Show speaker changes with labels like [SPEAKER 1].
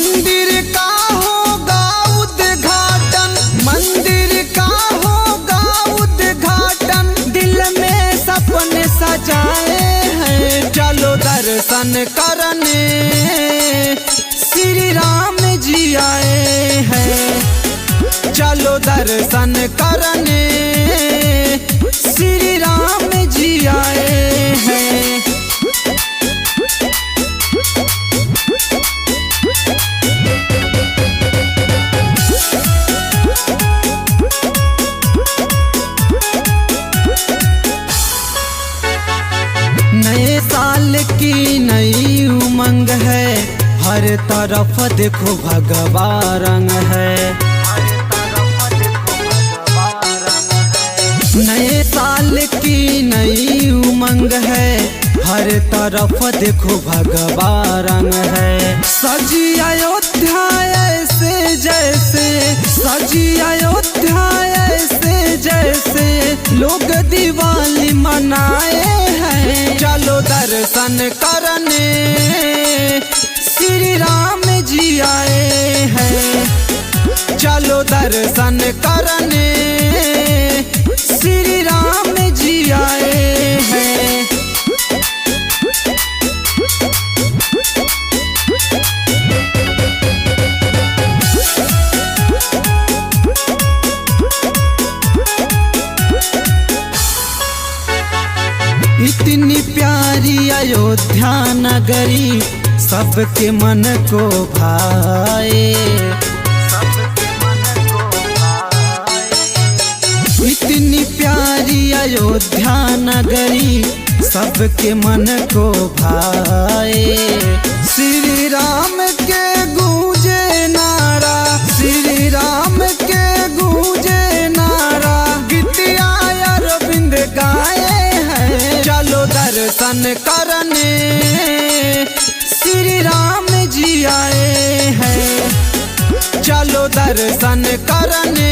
[SPEAKER 1] मंदिर का होगा उद्घाटन, मंदिर का होगा उद्घाटन, दिल में सपने सजाए हैं। चलो दर्शन करने श्री राम जी आए हैं। चलो दर्शन करने श्री राम जी आए हैं। नए साल की नई उमंग है, हर तरफ देखो भगवा रंग है। नए साल की नई उमंग है, हर तरफ देखो भगवा रंग है। सजी अयोध्या ऐसे जैसे, सजी अयोध्या ऐसे जैसे लोग दिवाली मनाए हैं। चलो दर्शन करने श्री राम जी आए हैं। चलो दर्शन करने श्री राम जी आए हैं। इतनी प्यारी अयोध्या नगरी सबके मन को भाए। इतनी प्यारी अयोध्या नगरी सबके मन को भाए। श्री राम के गूंजे नारा, श्री राम के गूंजे नारा, गीतिया अरविंद गाए हैं। चलो दर्शन करने श्री राम जी आए हैं। चलो दर्शन करने